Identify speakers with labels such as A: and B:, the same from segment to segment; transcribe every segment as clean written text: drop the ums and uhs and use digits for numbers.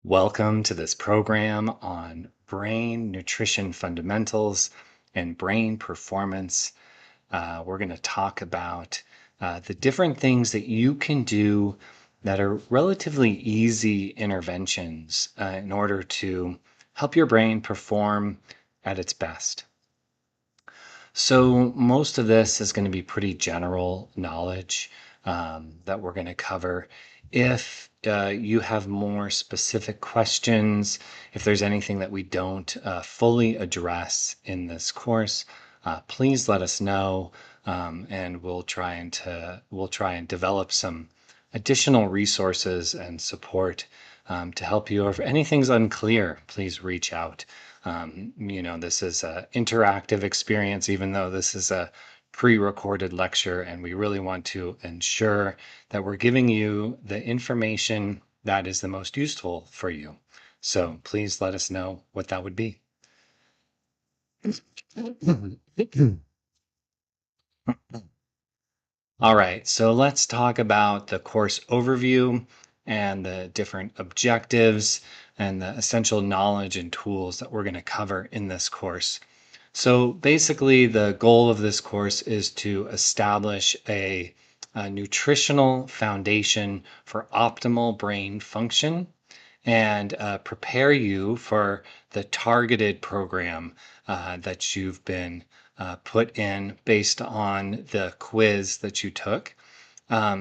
A: Welcome to this program on brain nutrition fundamentals and brain performance. We're going to talk about the different things that you can do that are relatively easy interventions in order to help your brain perform at its best. So, most of this is going to be pretty general knowledge that we're going to cover. If you have more specific questions, if there's anything that we don't fully address in this course, please let us know, and we'll try and develop some additional resources and support to help you. Or if anything's unclear, please reach out. This is an interactive experience, even though this is a pre-recorded lecture, and we really want to ensure that we're giving you the information that is the most useful for you. So please let us know what that would be. All right, so let's talk about the course overview and the different objectives and the essential knowledge and tools that we're going to cover in this course. So basically, the goal of this course is to establish a nutritional foundation for optimal brain function and prepare you for the targeted program that you've been put in based on the quiz that you took,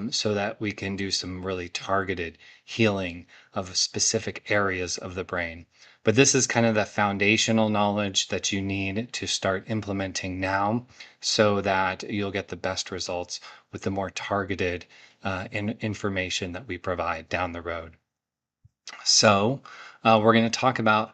A: so that we can do some really targeted healing of specific areas of the brain. But this is kind of the foundational knowledge that you need to start implementing now so that you'll get the best results with the more targeted information that we provide down the road. So, we're going to talk about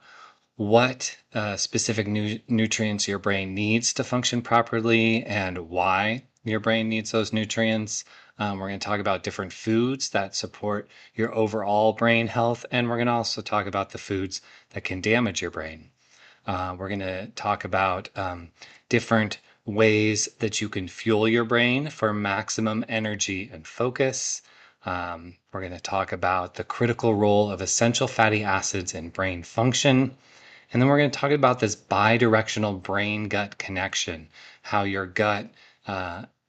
A: what specific nutrients your brain needs to function properly and why your brain needs those nutrients. We're going to talk about different foods that support your overall brain health, and we're going to also talk about the foods that can damage your brain. We're going to talk about different ways that you can fuel your brain for maximum energy and focus. We're going to talk about the critical role of essential fatty acids in brain function. And then we're going to talk about this bidirectional brain-gut connection, how your gut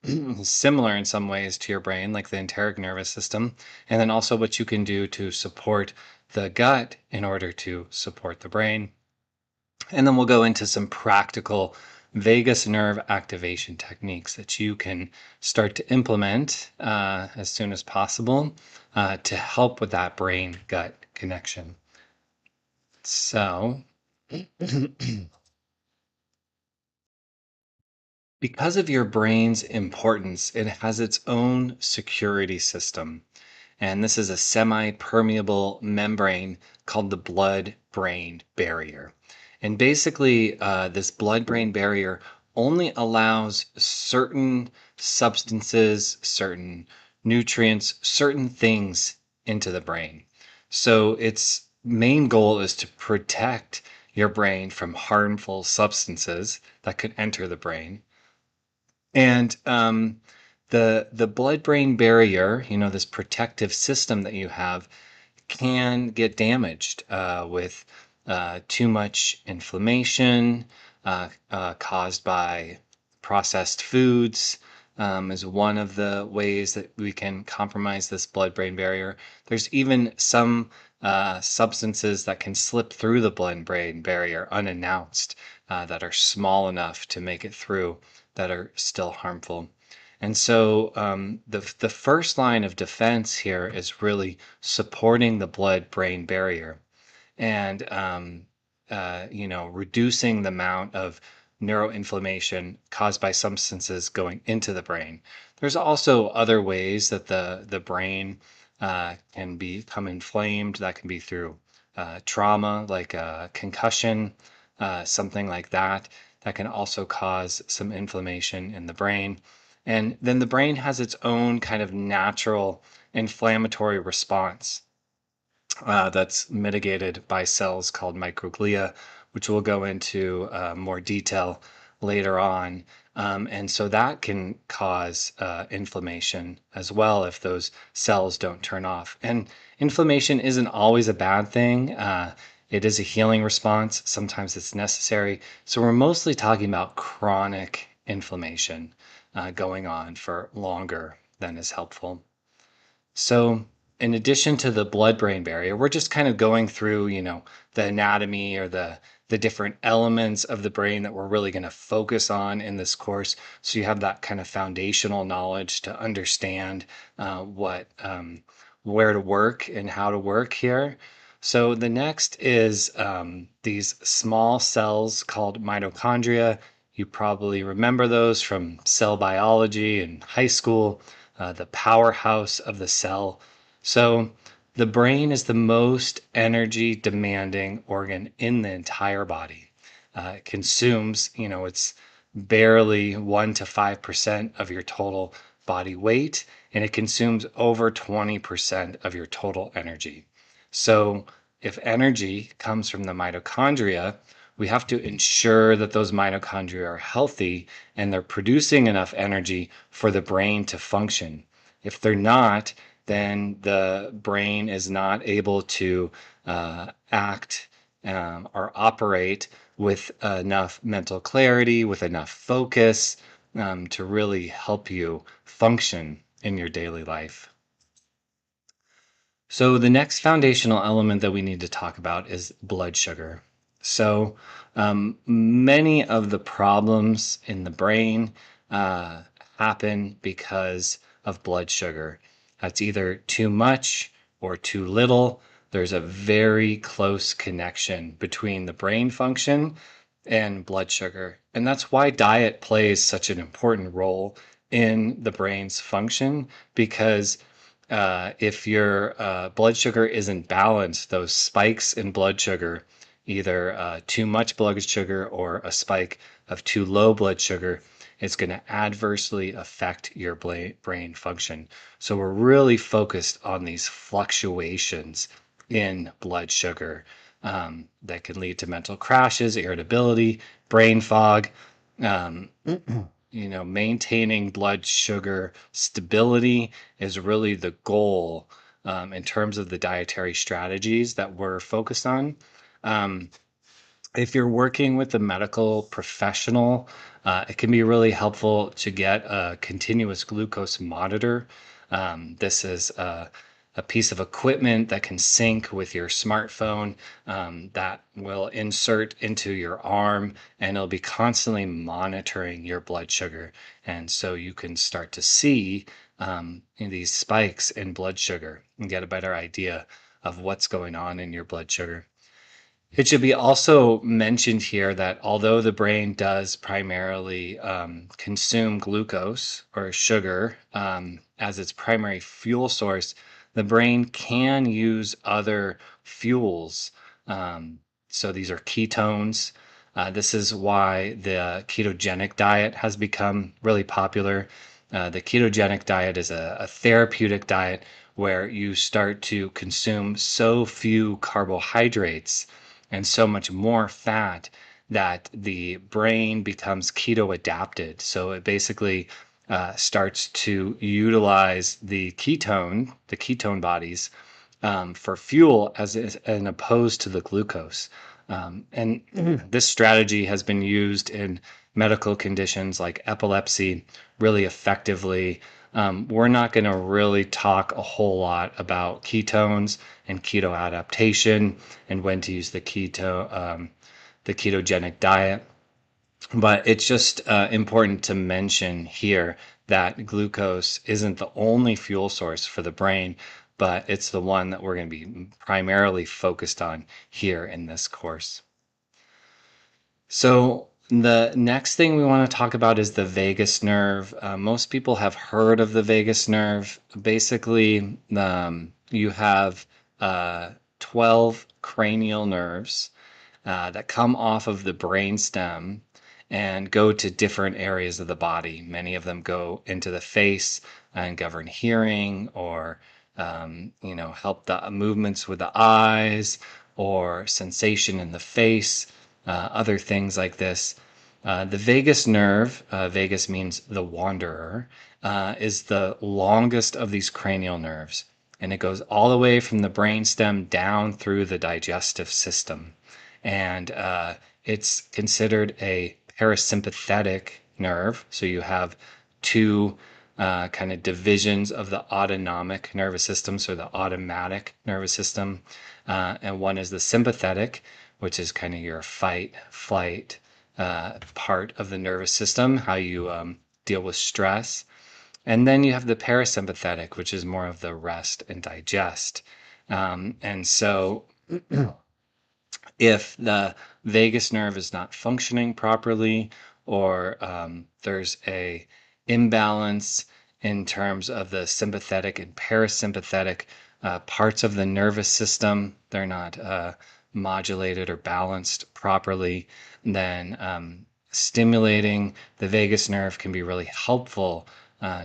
A: is similar in some ways to your brain, like the enteric nervous system, and then also what you can do to support the gut in order to support the brain. And then we'll go into some practical vagus nerve activation techniques that you can start to implement as soon as possible to help with that brain-gut connection. So, because of your brain's importance, it has its own security system. And this is a semi-permeable membrane called the blood-brain barrier. And basically, this blood-brain barrier only allows certain substances, certain nutrients, certain things into the brain. So its main goal is to protect your brain from harmful substances that could enter the brain. And the blood-brain barrier, this protective system that you have, can get damaged with too much inflammation caused by processed foods. Is one of the ways that we can compromise this blood-brain barrier. There's even some substances that can slip through the blood-brain barrier unannounced that are small enough to make it through that are still harmful. And so the first line of defense here is really supporting the blood-brain barrier and reducing the amount of neuroinflammation caused by substances going into the brain. There's also other ways that the brain can become inflamed. That can be through trauma, like a concussion, something like that. That can also cause some inflammation in the brain. And then the brain has its own kind of natural inflammatory response that's mitigated by cells called microglia, which we'll go into more detail later on. And so that can cause inflammation as well if those cells don't turn off. And inflammation isn't always a bad thing. It is a healing response. Sometimes it's necessary. So we're mostly talking about chronic inflammation going on for longer than is helpful. So, in addition to the blood-brain barrier, we're just kind of going through, the anatomy or the different elements of the brain that we're really going to focus on in this course. So you have that kind of foundational knowledge to understand what where to work and how to work here. So the next is these small cells called mitochondria. You probably remember those from cell biology in high school, the powerhouse of the cell. So the brain is the most energy demanding organ in the entire body. It consumes, it's barely 1 to 5% of your total body weight, and it consumes over 20% of your total energy. So if energy comes from the mitochondria, we have to ensure that those mitochondria are healthy and they're producing enough energy for the brain to function. If they're not, then the brain is not able to act or operate with enough mental clarity, with enough focus to really help you function in your daily life. So, the next foundational element that we need to talk about is blood sugar. So, many of the problems in the brain happen because of blood sugar. That's either too much or too little. There's a very close connection between the brain function and blood sugar. And that's why diet plays such an important role in the brain's function because if your blood sugar isn't balanced, those spikes in blood sugar, either too much blood sugar or a spike of too low blood sugar, it's going to adversely affect your brain function. So we're really focused on these fluctuations in blood sugar that can lead to mental crashes, irritability, brain fog. Um, Maintaining blood sugar stability is really the goal in terms of the dietary strategies that we're focused on. Um, if you're working with a medical professional, it can be really helpful to get a continuous glucose monitor. This is a piece of equipment that can sync with your smartphone that will insert into your arm and it'll be constantly monitoring your blood sugar. And so you can start to see these spikes in blood sugar and get a better idea of what's going on in your blood sugar. It should be also mentioned here that although the brain does primarily consume glucose or sugar as its primary fuel source, the brain can use other fuels. Um, so these are ketones. This is why the ketogenic diet has become really popular. The ketogenic diet is a therapeutic diet where you start to consume so few carbohydrates and so much more fat that the brain becomes keto adapted. So it basically starts to utilize the ketone bodies for fuel as opposed to the glucose. And this strategy has been used in medical conditions like epilepsy really effectively. We're not going to really talk a whole lot about ketones and keto adaptation and when to use the ketogenic diet. But it's just important to mention here that glucose isn't the only fuel source for the brain, but it's the one that we're going to be primarily focused on here in this course. So the next thing we want to talk about is the vagus nerve. Most people have heard of the vagus nerve. Basically, you have 12 cranial nerves that come off of the brainstem and go to different areas of the body. Many of them go into the face and govern hearing or help the movements with the eyes or sensation in the face, other things like this. The vagus nerve, vagus means the wanderer, is the longest of these cranial nerves, and it goes all the way from the brainstem down through the digestive system. And it's considered a parasympathetic nerve. So you have two kind of divisions of the autonomic nervous system, so the automatic nervous system. And one is the sympathetic, which is kind of your fight, flight part of the nervous system, how you deal with stress. And then you have the parasympathetic, which is more of the rest and digest. And so if the vagus nerve is not functioning properly, or there's a imbalance in terms of the sympathetic and parasympathetic parts of the nervous system, they're not modulated or balanced properly, then stimulating the vagus nerve can be really helpful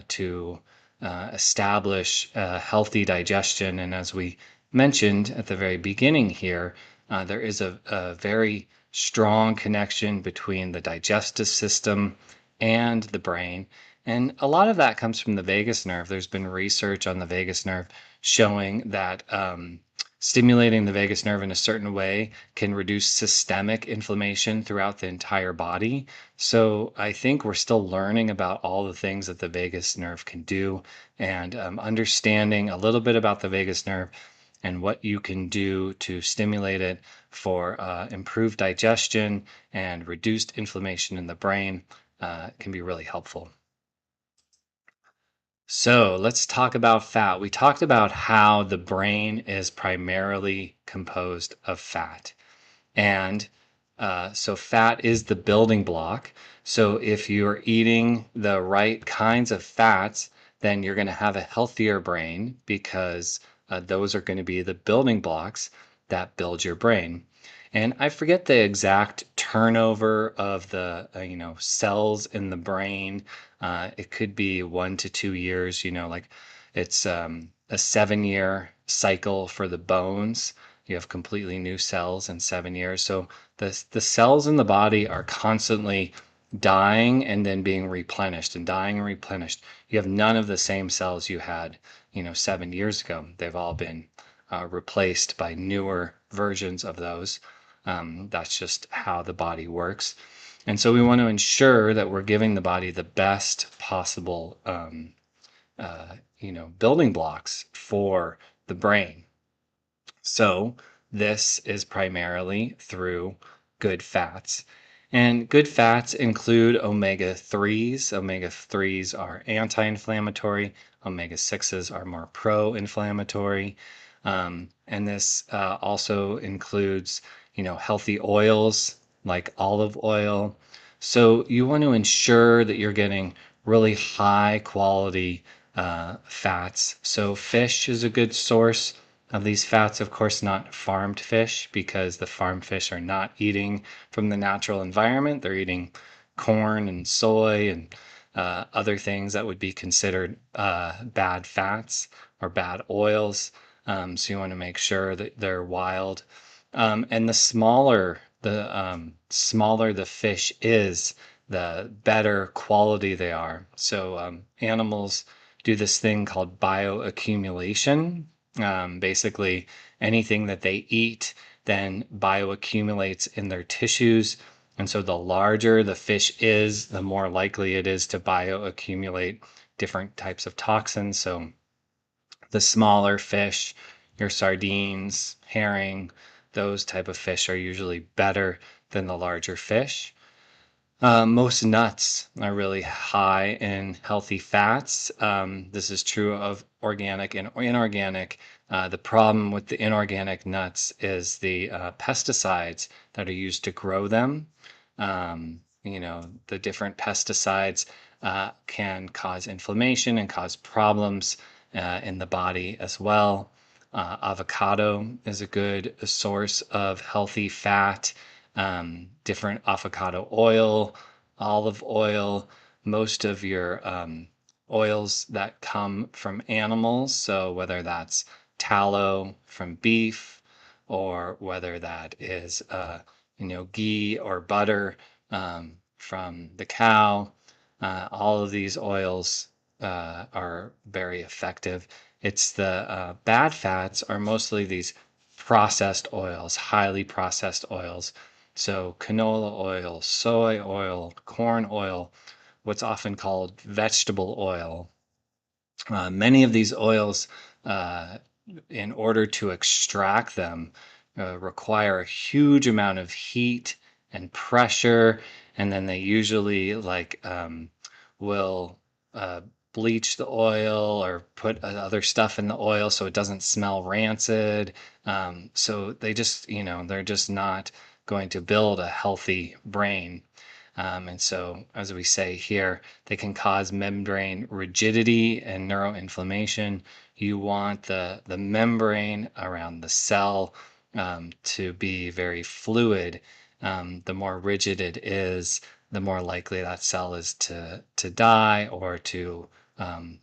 A: to establish healthy digestion. And as we mentioned at the very beginning here, there is a very strong connection between the digestive system and the brain. And a lot of that comes from the vagus nerve. There's been research on the vagus nerve showing that stimulating the vagus nerve in a certain way can reduce systemic inflammation throughout the entire body. So I think we're still learning about all the things that the vagus nerve can do, and understanding a little bit about the vagus nerve and what you can do to stimulate it for improved digestion and reduced inflammation in the brain can be really helpful. So let's talk about fat. We talked about how the brain is primarily composed of fat. And so fat is the building block. So if you're eating the right kinds of fats, then you're going to have a healthier brain, because those are going to be the building blocks that build your brain. And I forget the exact turnover of the cells in the brain. It could be 1 to 2 years. Like it's a 7-year cycle for the bones. You have completely new cells in 7 years. So the cells in the body are constantly dying and then being replenished and dying and replenished. You have none of the same cells you had 7 years ago. They've all been replaced by newer versions of those. That's just how the body works. And so we want to ensure that we're giving the body the best possible building blocks for the brain. So this is primarily through good fats. And good fats include omega 3s. Omega 3s are anti inflammatory, omega 6s are more pro inflammatory. And this also includes, healthy oils like olive oil. So you want to ensure that you're getting really high quality fats. So fish is a good source of these fats. Of course, not farmed fish, because the farmed fish are not eating from the natural environment. They're eating corn and soy and other things that would be considered bad fats or bad oils. So you want to make sure that they're wild. And the smaller the fish is, the better quality they are. So animals do this thing called bioaccumulation. Basically, anything that they eat then bioaccumulates in their tissues. And so the larger the fish is, the more likely it is to bioaccumulate different types of toxins. So the smaller fish, your sardines, herring, those type of fish are usually better than the larger fish. Most nuts are really high in healthy fats. This is true of organic and inorganic. The problem with the inorganic nuts is the pesticides that are used to grow them. The different pesticides can cause inflammation and cause problems in the body as well. Avocado is a good source of healthy fat. Different avocado oil, olive oil, most of your oils that come from animals. So whether that's tallow from beef, or whether that is ghee or butter from the cow. All of these oils are very effective. It's the bad fats are mostly these processed oils, highly processed oils. So canola oil, soy oil, corn oil, what's often called vegetable oil. Many of these oils, uh, in order to extract them, require a huge amount of heat and pressure, and then they usually will uh, bleach the oil or put other stuff in the oil so it doesn't smell rancid. So they just, they're just not going to build a healthy brain. And so, as we say here, they can cause membrane rigidity and neuroinflammation. You want the membrane around the cell to be very fluid. The more rigid it is, the more likely that cell is to die or to um,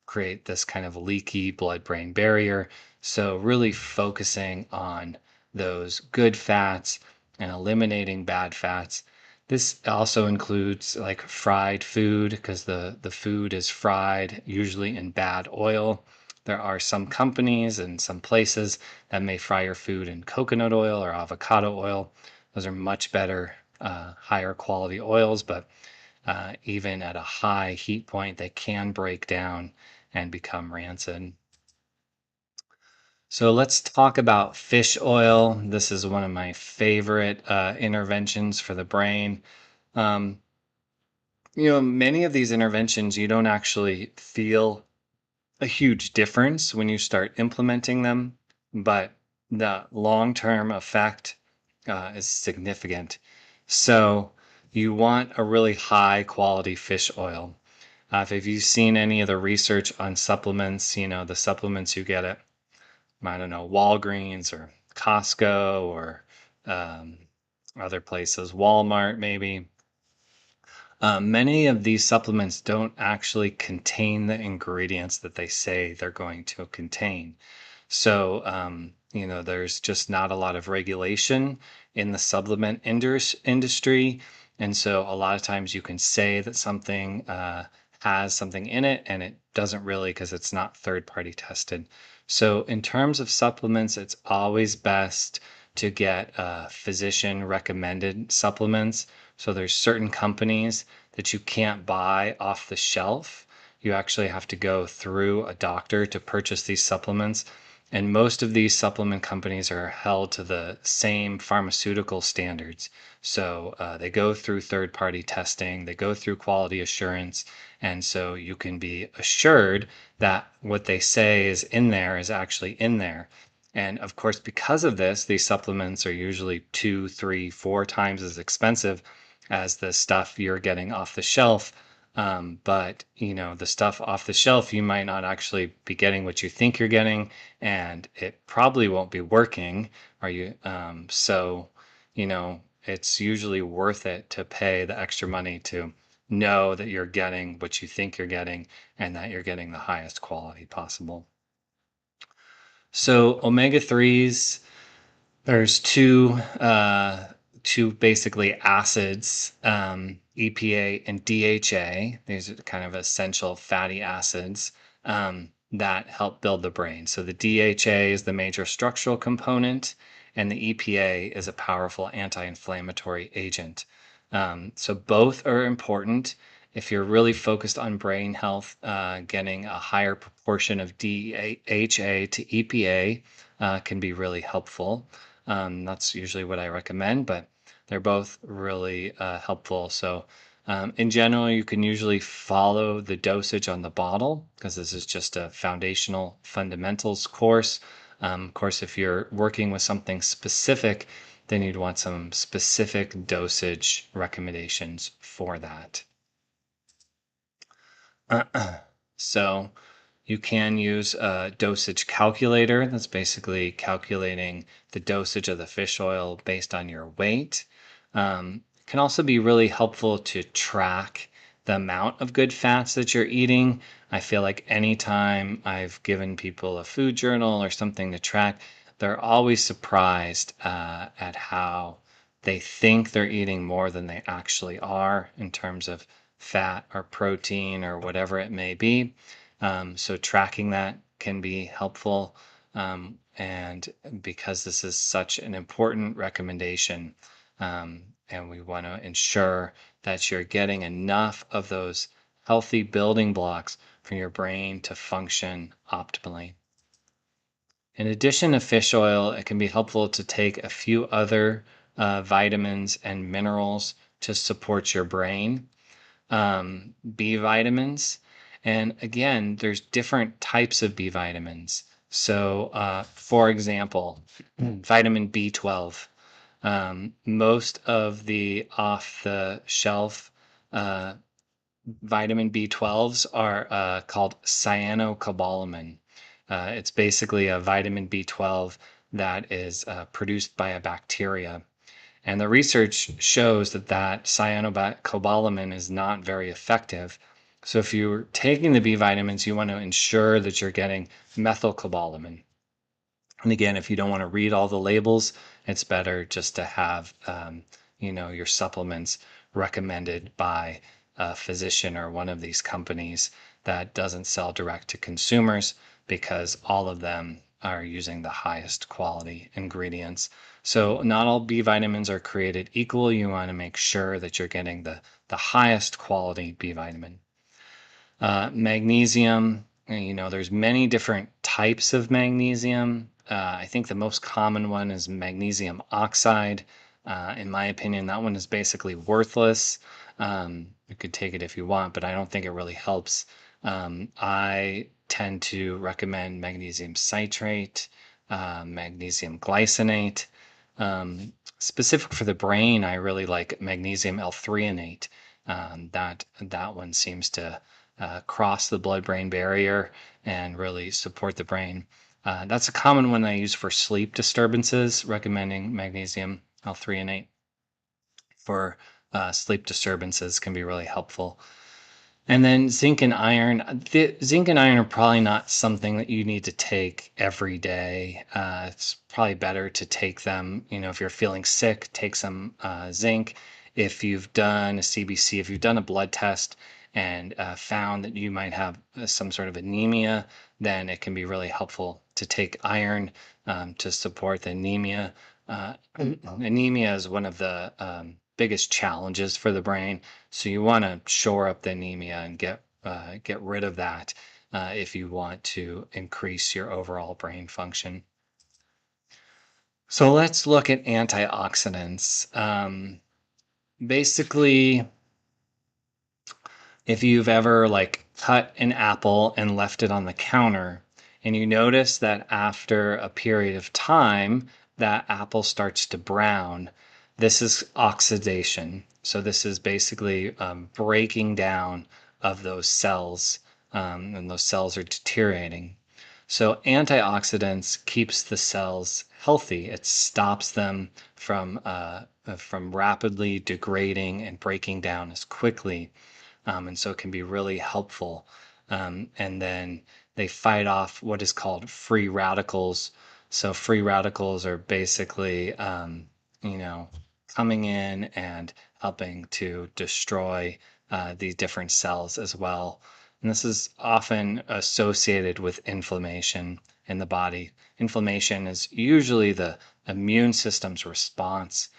A: create this kind of leaky blood-brain barrier. So really focusing on those good fats and eliminating bad fats. This also includes like fried food because the food is fried usually in bad oil. There are some companies and some places that may fry your food in coconut oil or avocado oil. Those are much better, higher quality oils, but even at a high heat point, they can break down and become rancid. So let's talk about fish oil. This is one of my favorite interventions for the brain. Um, many of these interventions, you don't actually feel a huge difference when you start implementing them, but the long-term effect is significant. So you want a really high quality fish oil. If you've seen any of the research on supplements, the supplements you get at, I don't know, Walgreens or Costco or um, other places, Walmart maybe. Many of these supplements don't actually contain the ingredients that they say they're going to contain. So, there's just not a lot of regulation in the supplement industry. And so, a lot of times you can say that something has something in it and it doesn't really because it's not third party tested. So, in terms of supplements, it's always best to get physician recommended supplements. So, there's certain companies that you can't buy off the shelf. You actually have to go through a doctor to purchase these supplements. And most of these supplement companies are held to the same pharmaceutical standards. So they go through third party testing, they go through quality assurance. And so you can be assured that what they say is in there is actually in there. And of course, because of this, these supplements are usually 2, 3, 4 times as expensive as the stuff you're getting off the shelf. But the stuff off the shelf, you might not actually be getting what you think you're getting, and it probably won't be working. Are you? So, it's usually worth it to pay the extra money to know that you're getting what you think you're getting and that you're getting the highest quality possible. So, omega 3s, there's two basically acids, EPA and DHA. These are kind of essential fatty acids that help build the brain. So the DHA is the major structural component, and the EPA is a powerful anti-inflammatory agent. So both are important. If you're really focused on brain health, getting a higher proportion of DHA to EPA can be really helpful. That's usually what I recommend, but they're both really helpful. So, in general, you can usually follow the dosage on the bottle because this is just a foundational fundamentals course. Of course, if you're working with something specific, then you'd want some specific dosage recommendations for that. So, you can use a dosage calculator. That's basically calculating the dosage of the fish oil based on your weight. It can also be really helpful to track the amount of good fats that you're eating. I feel like anytime I've given people a food journal or something to track, they're always surprised at how they think they're eating more than they actually are in terms of fat or protein or whatever it may be. So tracking that can be helpful. And because this is such an important recommendation, and we want to ensure that you're getting enough of those healthy building blocks for your brain to function optimally. In addition to fish oil, it can be helpful to take a few other vitamins and minerals to support your brain. B vitamins. And again, there's different types of B vitamins. So, for example, vitamin B12. Most of the off the shelf vitamin B12s are called cyanocobalamin. It's basically a vitamin B12 that is produced by a bacteria. And the research shows that cyanocobalamin is not very effective. So if you're taking the B vitamins, you want to ensure that you're getting methylcobalamin. And again, if you don't want to read all the labels, it's better just to have your supplements recommended by a physician or one of these companies that doesn't sell direct to consumers, because all of them are using the highest quality ingredients. So not all B vitamins are created equal. You want to make sure that you're getting the highest quality B vitamin. Magnesium, there's many different types of magnesium. I think the most common one is magnesium oxide. In my opinion, that one is basically worthless. You could take it if you want, but I don't think it really helps. I tend to recommend magnesium citrate, magnesium glycinate. Specific for the brain, I really like magnesium L-threonate. That one seems to cross the blood-brain barrier and really support the brain. That's a common one I use for sleep disturbances, recommending magnesium L-threonate for sleep disturbances can be really helpful. And then zinc and iron. The zinc and iron are probably not something that you need to take every day. It's probably better to take them, if you're feeling sick, take some zinc. If you've done a CBC, if you've done a blood test and found that you might have some sort of anemia, then it can be really helpful to take iron to support the anemia. Anemia is one of the biggest challenges for the brain. So you want to shore up the anemia and get rid of that if you want to increase your overall brain function. So let's look at antioxidants. Basically, if you've ever cut an apple and left it on the counter, and you notice that after a period of time, that apple starts to brown, this is oxidation. So this is basically breaking down of those cells, and those cells are deteriorating. So antioxidants keeps the cells healthy. It stops them from rapidly degrading and breaking down as quickly. And so it can be really helpful. And then they fight off what is called free radicals. So free radicals are basically, coming in and helping to destroy these different cells as well. And this is often associated with inflammation in the body. Inflammation is usually the immune system's response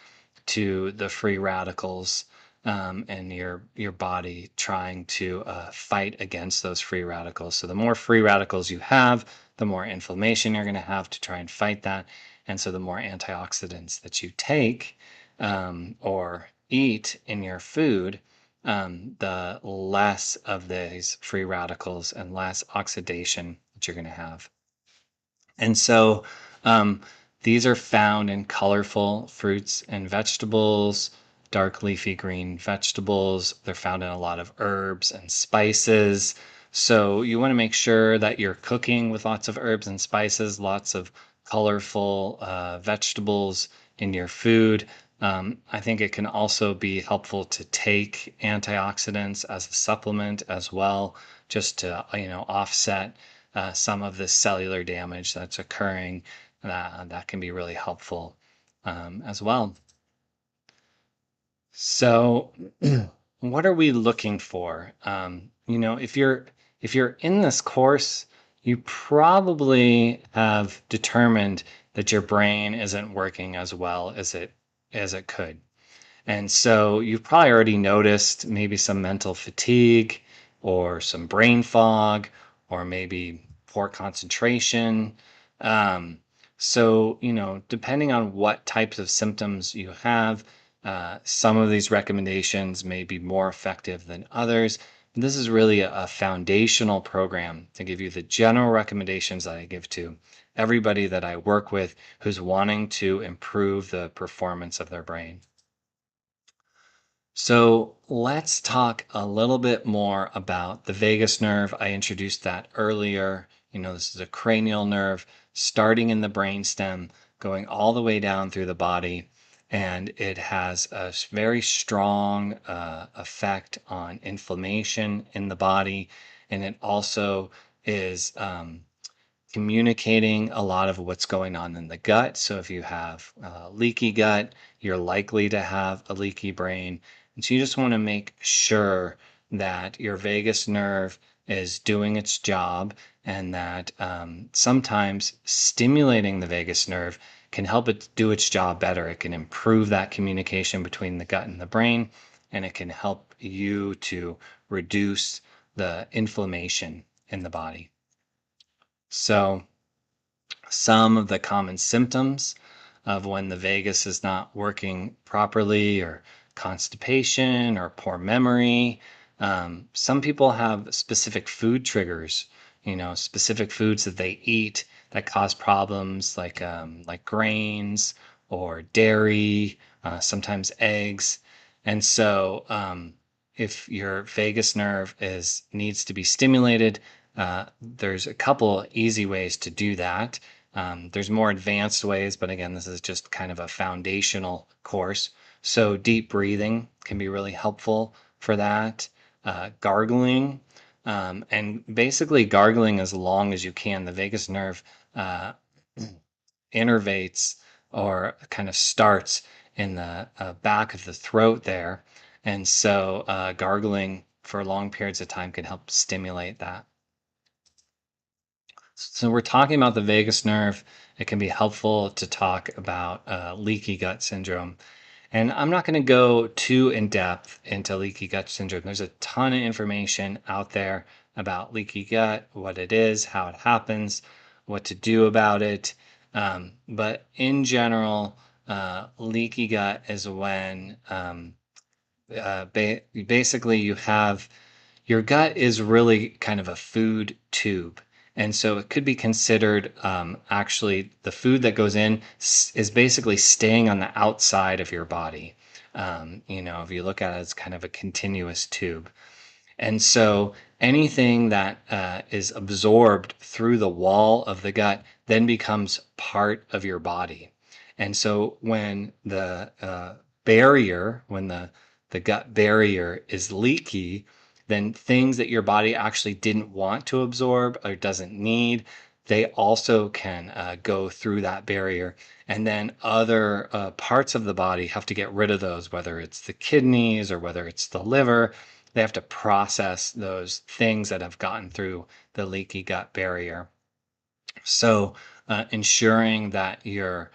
A: to the free radicals, and your body trying to fight against those free radicals. So the more free radicals you have, the more inflammation you're going to have to try and fight that. And so the more antioxidants that you take or eat in your food, the less of these free radicals and less oxidation that you're going to have. And so these are found in colorful fruits and vegetables, dark leafy green vegetables. They're found in a lot of herbs and spices. So you want to make sure that you're cooking with lots of herbs and spices, lots of colorful vegetables in your food. I think it can also be helpful to take antioxidants as a supplement as well, just to offset some of the cellular damage that's occurring. That can be really helpful as well. So, what are we looking for? If you're in this course, you probably have determined that your brain isn't working as well as it could. And so you've probably already noticed maybe some mental fatigue or some brain fog or maybe poor concentration. Um, so, depending on what types of symptoms you have, some of these recommendations may be more effective than others. This is really a foundational program to give you the general recommendations that I give to everybody that I work with who's wanting to improve the performance of their brain. So let's talk a little bit more about the vagus nerve. I introduced that earlier. This is a cranial nerve starting in the brainstem, going all the way down through the body. And it has a very strong effect on inflammation in the body. And it also is communicating a lot of what's going on in the gut. So if you have leaky gut, you're likely to have a leaky brain. And so you just want to make sure that your vagus nerve is doing its job and that sometimes stimulating the vagus nerve can help it do its job better. It can improve that communication between the gut and the brain, and it can help you to reduce the inflammation in the body. So, some of the common symptoms of when the vagus is not working properly, or constipation, or poor memory. Some people have specific food triggers, specific foods that they eat that cause problems, like grains or dairy, sometimes eggs. And so, if your vagus nerve is needs to be stimulated, there's a couple easy ways to do that. There's more advanced ways, but again, this is just kind of a foundational course. So deep breathing can be really helpful for that. Gargling, and basically gargling as long as you can. The vagus nerve uh, innervates or kind of starts in the back of the throat there. And so gargling for long periods of time can help stimulate that. So we're talking about the vagus nerve. It can be helpful to talk about leaky gut syndrome. And I'm not going to go too in depth into leaky gut syndrome. There's a ton of information out there about leaky gut, what it is, how it happens, what to do about it. But in general, leaky gut is when basically you have your gut is really kind of a food tube. And so it could be considered actually the food that goes in is basically staying on the outside of your body. If you look at it as kind of a continuous tube. And so anything that is absorbed through the wall of the gut then becomes part of your body. And so when the gut barrier is leaky, then things that your body actually didn't want to absorb or doesn't need, they also can go through that barrier. And then other parts of the body have to get rid of those, whether it's the kidneys or whether it's the liver. They have to process those things that have gotten through the leaky gut barrier. So, ensuring that your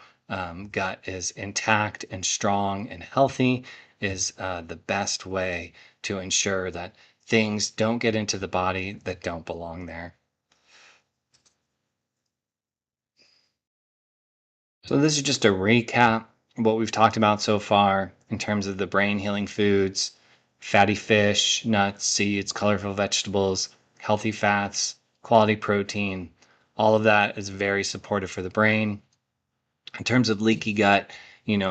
A: gut is intact and strong and healthy is the best way to ensure that things don't get into the body that don't belong there. So, this is just a recap of what we've talked about so far in terms of the brain healing foods: fatty fish, nuts, seeds, colorful vegetables, healthy fats, quality protein. All of that is very supportive for the brain. In terms of leaky gut,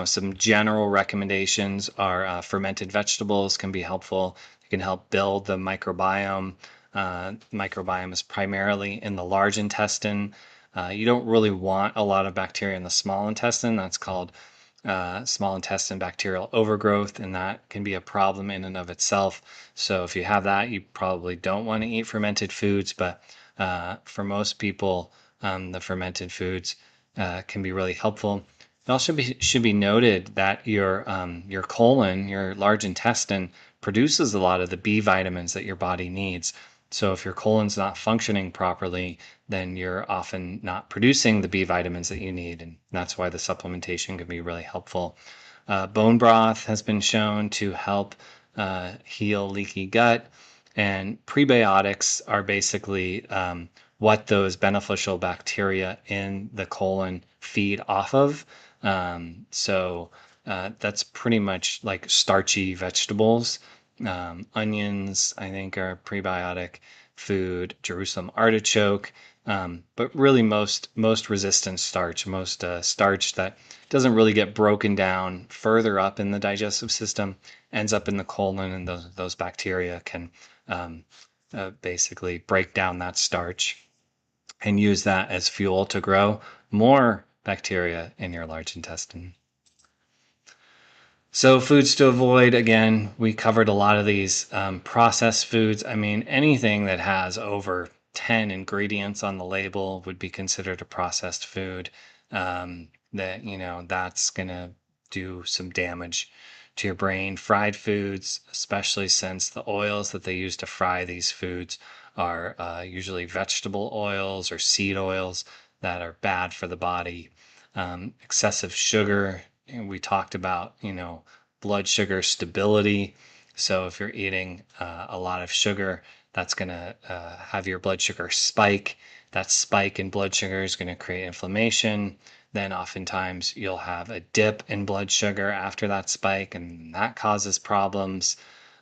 A: some general recommendations are fermented vegetables can be helpful. They can help build the microbiome. Microbiome is primarily in the large intestine. You don't really want a lot of bacteria in the small intestine. That's called small intestine bacterial overgrowth, and that can be a problem in and of itself. So if you have that, you probably don't want to eat fermented foods. But for most people, the fermented foods can be really helpful. It also should be noted that your colon, your large intestine, produces a lot of the B vitamins that your body needs. So if your colon's not functioning properly, then you're often not producing the B vitamins that you need, and that's why the supplementation can be really helpful. Bone broth has been shown to help heal leaky gut, and prebiotics are basically what those beneficial bacteria in the colon feed off of. That's pretty much like starchy vegetables. Onions, I think, are prebiotic food. Jerusalem artichoke, but really most resistant starch, most starch that doesn't really get broken down further up in the digestive system, ends up in the colon, and those bacteria can um, basically break down that starch and use that as fuel to grow more bacteria in your large intestine. So, foods to avoid, again, we covered a lot of these processed foods. I mean, anything that has over 10 ingredients on the label would be considered a processed food. That's going to do some damage to your brain. Fried foods, especially since the oils that they use to fry these foods are usually vegetable oils or seed oils that are bad for the body. Excessive sugar, and we talked about, blood sugar stability. So if you're eating a lot of sugar, that's going to have your blood sugar spike. That spike in blood sugar is going to create inflammation. Then oftentimes you'll have a dip in blood sugar after that spike, and that causes problems.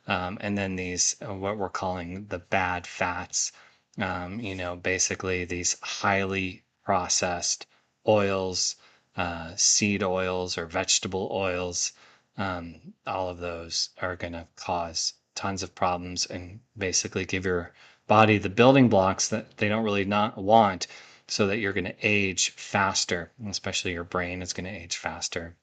A: And then these, what we're calling the bad fats, basically these highly processed oils, seed oils or vegetable oils, all of those are going to cause tons of problems and basically give your body the building blocks that they don't really not want, so that you're going to age faster, especially your brain is going to age faster.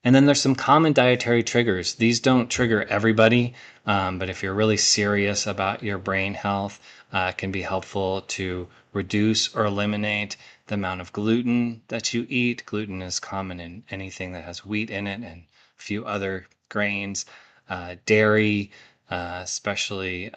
A: And then there's some common dietary triggers. These don't trigger everybody, but if you're really serious about your brain health, it can be helpful to reduce or eliminate the amount of gluten that you eat. Gluten is common in anything that has wheat in it and a few other grains. Dairy, especially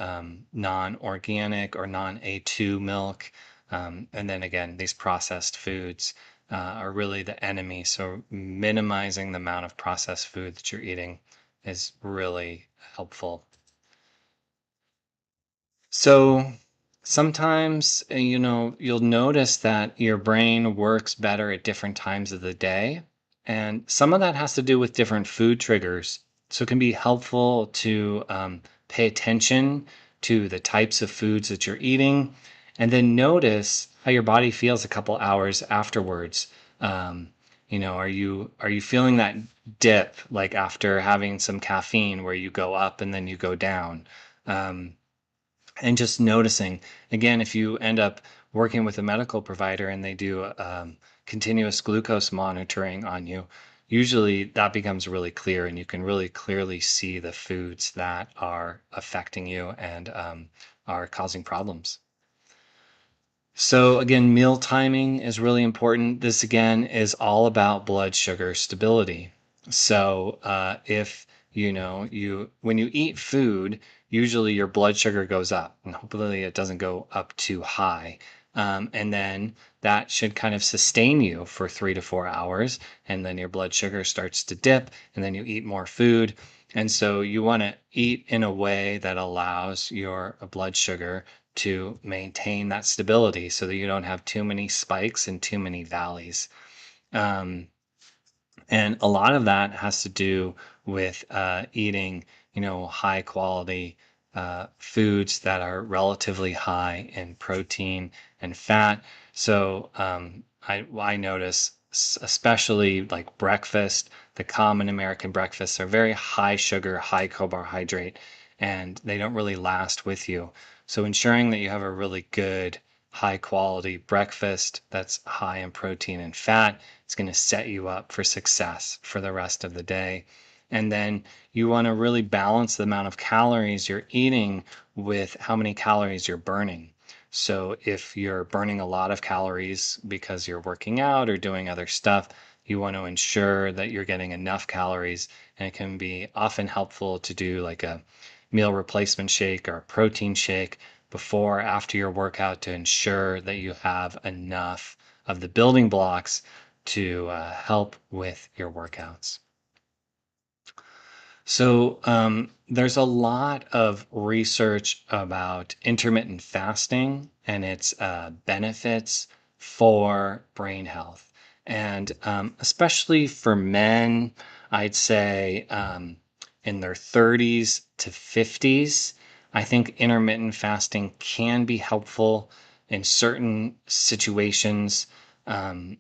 A: non-organic or non-A2 milk. And then again, these processed foods are really the enemy. So minimizing the amount of processed food that you're eating is really helpful. So sometimes, you'll notice that your brain works better at different times of the day. And some of that has to do with different food triggers. So it can be helpful to pay attention to the types of foods that you're eating, and then notice how your body feels a couple hours afterwards. Are you feeling that dip like after having some caffeine where you go up and then you go down? Um, and just noticing, again, if you end up working with a medical provider and they do continuous glucose monitoring on you, usually that becomes really clear, and you can really clearly see the foods that are affecting you and are causing problems. So again, meal timing is really important. This again is all about blood sugar stability. So if you when you eat food, usually your blood sugar goes up, and hopefully it doesn't go up too high. And then that should kind of sustain you for 3 to 4 hours, and then your blood sugar starts to dip, and then you eat more food. And so you want to eat in a way that allows your blood sugar to maintain that stability so that you don't have too many spikes and too many valleys. Um, and a lot of that has to do with eating, high quality foods that are relatively high in protein and fat. So I notice, especially like breakfast, the common American breakfasts are very high sugar, high carbohydrate, and they don't really last with you. So ensuring that you have a really good, high quality breakfast that's high in protein and fat, it's going to set you up for success for the rest of the day. And then you want to really balance the amount of calories you're eating with how many calories you're burning. So if you're burning a lot of calories because you're working out or doing other stuff, You want to ensure that you're getting enough calories, and it can be often helpful to do like a meal replacement shake or a protein shake before or after your workout to ensure that you have enough of the building blocks to help with your workouts. So, there's a lot of research about intermittent fasting and its benefits for brain health. And especially for men, I'd say in their 30s to 50s, I think intermittent fasting can be helpful in certain situations. Um,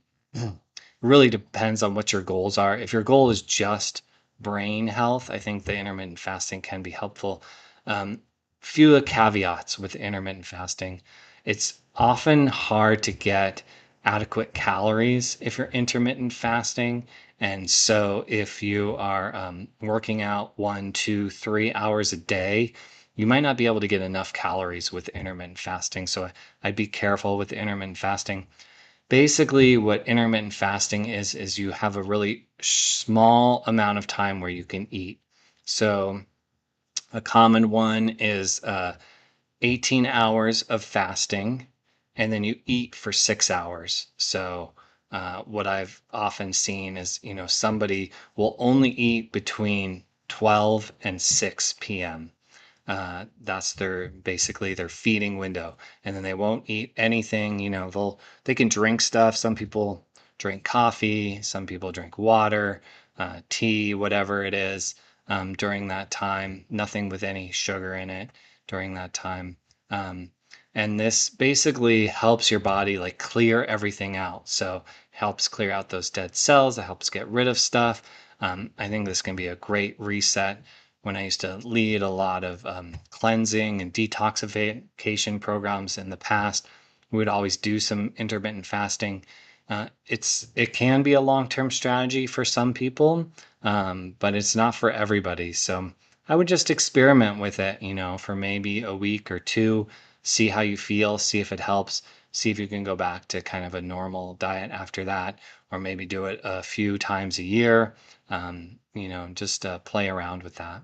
A: really depends on what your goals are. If your goal is just brain health, I think the intermittent fasting can be helpful. Um, Few caveats with intermittent fasting. It's often hard to get adequate calories if you're intermittent fasting. And so if you are working out 1, 2, 3 hours a day, you might not be able to get enough calories with intermittent fasting. So I'd be careful with intermittent fasting. Basically, what intermittent fasting is you have a really small amount of time where you can eat. So a common one is 18 hours of fasting, and then you eat for 6 hours. So what I've often seen is, somebody will only eat between 12 and 6 p.m. That's their basically their feeding window, and then they won't eat anything. They can drink stuff. Some people drink coffee, some people drink water, tea, whatever it is, during that time. Nothing with any sugar in it during that time. Um, and this basically helps your body like clear everything out. So helps clear out those dead cells. It helps get rid of stuff. I think this can be a great reset. When I used to lead a lot of cleansing and detoxification programs in the past, we would always do some intermittent fasting. It can be a long-term strategy for some people, but it's not for everybody. So I would just experiment with it, for maybe a week or two, see how you feel, see if it helps, see if you can go back to kind of a normal diet after that, or maybe do it a few times a year. Just play around with that.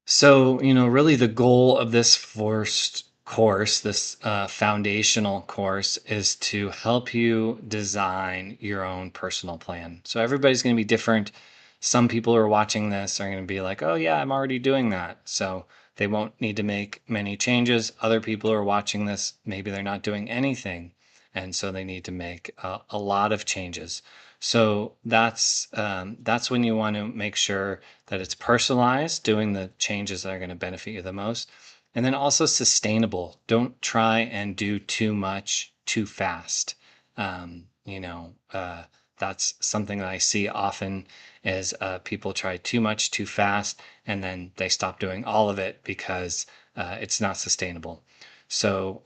A: So, really the goal of this first course, this foundational course, is to help you design your own personal plan. So, everybody's going to be different. Some people who are watching this are going to be like, oh, yeah, I'm already doing that. So, they won't need to make many changes. Other people who are watching this, maybe they're not doing anything. And so they need to make a lot of changes. So that's when you want to make sure that it's personalized, doing the changes that are going to benefit you the most. And then also sustainable. Don't try and do too much too fast. Um, you know, uh, that's something that I see often is people try too much too fast and then they stop doing all of it because it's not sustainable. So,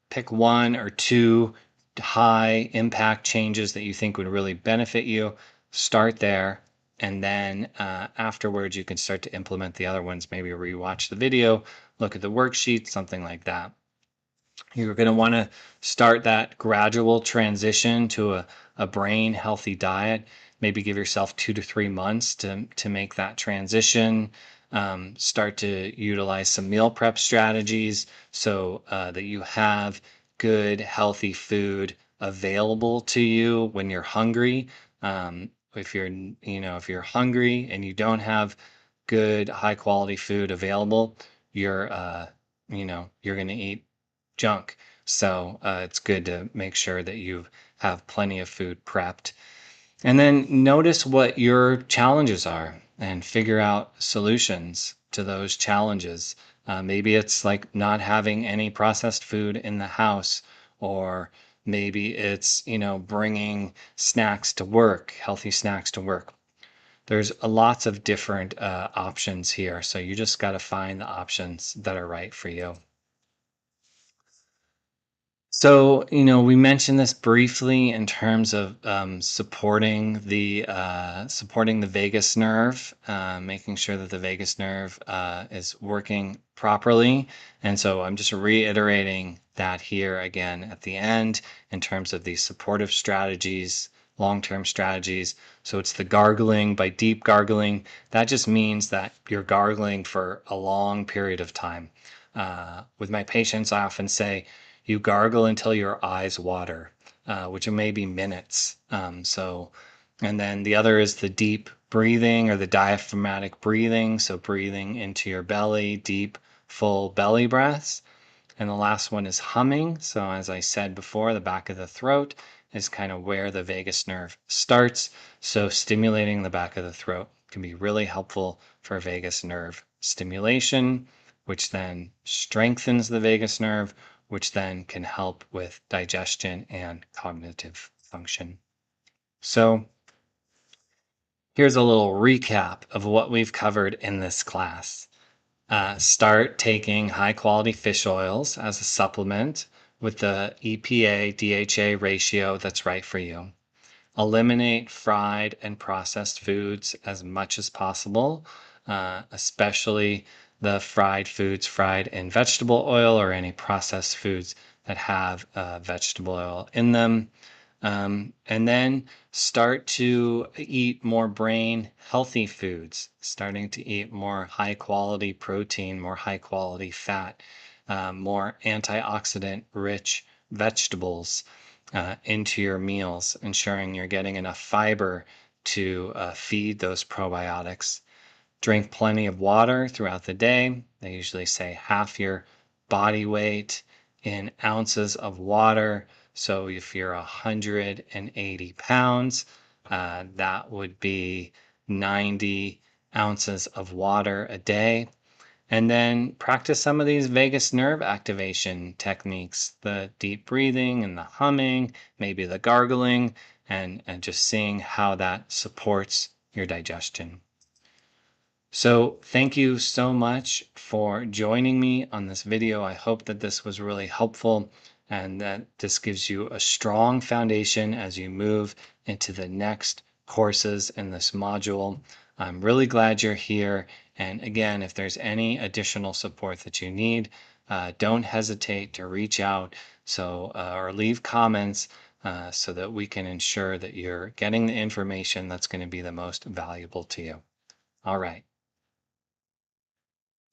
A: pick one or two high impact changes that you think would really benefit you. Start there, and then afterwards, you can start to implement the other ones. Maybe rewatch the video, look at the worksheet, something like that. You're going to want to start that gradual transition to a brain healthy diet. Maybe give yourself 2 to 3 months to make that transition. Start to utilize some meal prep strategies so that you have good, healthy food available to you when you're hungry. If you're hungry and you don't have good, high quality food available, you're going to eat junk. So it's good to make sure that you have plenty of food prepped. And then notice what your challenges are and figure out solutions to those challenges. Maybe it's like not having any processed food in the house, or maybe it's, bringing snacks to work, healthy snacks to work. There's lots of different options here. So you just got to find the options that are right for you. We mentioned this briefly in terms of supporting the vagus nerve, making sure that the vagus nerve is working properly. And so I'm just reiterating that here again at the end in terms of these supportive strategies, long-term strategies. So it's the gargling by deep gargling. That just means that you're gargling for a long period of time. With my patients, I often say, you gargle until your eyes water, which may be minutes. And then the other is the deep breathing or the diaphragmatic breathing. So breathing into your belly, deep, full belly breaths. And the last one is humming. So as I said before, the back of the throat is kind of where the vagus nerve starts. So stimulating the back of the throat can be really helpful for vagus nerve stimulation, which then strengthens the vagus nerve, which then can help with digestion and cognitive function. So here's a little recap of what we've covered in this class. Start taking high quality fish oils as a supplement with the EPA DHA ratio that's right for you. Eliminate fried and processed foods as much as possible, especially the fried foods fried in vegetable oil or any processed foods that have vegetable oil in them. And then start to eat more brain healthy foods, starting to eat more high quality protein, more high quality fat, more antioxidant rich vegetables into your meals, ensuring you're getting enough fiber to feed those probiotics. Drink plenty of water throughout the day. They usually say half your body weight in ounces of water. So if you're 180 pounds, that would be 90 ounces of water a day. And then practice some of these vagus nerve activation techniques, the deep breathing and the humming, maybe the gargling, and just seeing how that supports your digestion. So thank you so much for joining me on this video. I hope that this was really helpful and that this gives you a strong foundation as you move into the next courses in this module. I'm really glad you're here. And again, if there's any additional support that you need, don't hesitate to reach out or leave comments so that we can ensure that you're getting the information that's going to be the most valuable to you. All right.